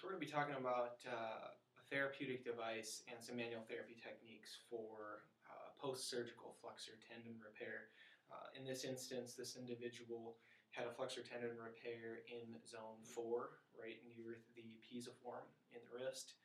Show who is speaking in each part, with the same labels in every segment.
Speaker 1: So we're going to be talking about a therapeutic device and some manual therapy techniques for post-surgical flexor tendon repair. In this instance, this individual had a flexor tendon repair in zone 4, right near the pisiform in the wrist.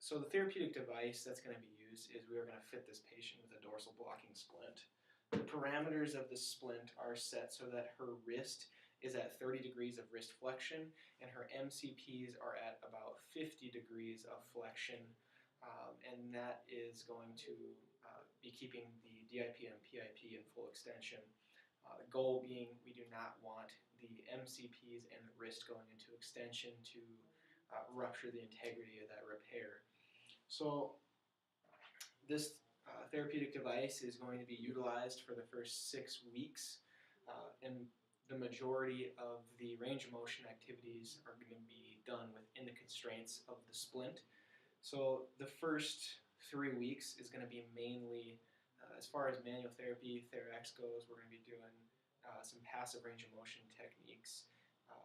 Speaker 1: So the therapeutic device that's going to be used is we are going to fit this patient with a dorsal blocking splint. The parameters of the splint are set so that her wrist is at 30 degrees of wrist flexion and her MCPs are at about 50 degrees of flexion, and that is going to be keeping the DIP and PIP in full extension. The goal being we do not want the MCPs and the wrist going into extension to rupture the integrity of that repair. So this therapeutic device is going to be utilized for the first 6 weeks, and the majority of the range of motion activities are going to be done within the constraints of the splint. So the first 3 weeks is going to be mainly, as far as manual therapy, TheraX goes, we're going to be doing some passive range of motion techniques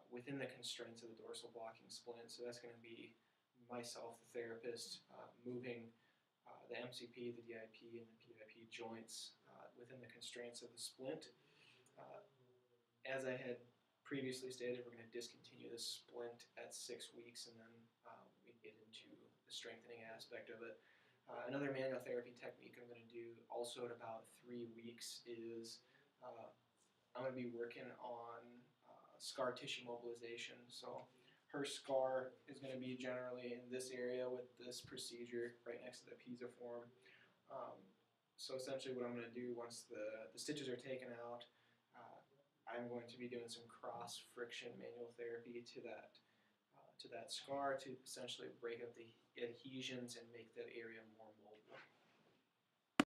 Speaker 1: within the constraints of the dorsal blocking splint. So that's going to be myself, the therapist, moving the MCP, the DIP, and the PIP joints within the constraints of the splint. As I had previously stated, we're going to discontinue the splint at 6 weeks, and then we get into the strengthening aspect of it. Another manual therapy technique I'm going to do also at about 3 weeks is I'm going to be working on scar tissue mobilization. So her scar is going to be generally in this area with this procedure right next to the pisiform. So essentially what I'm going to do once the stitches are taken out, I'm going to be doing some cross-friction manual therapy to that scar to essentially break up the adhesions and make that area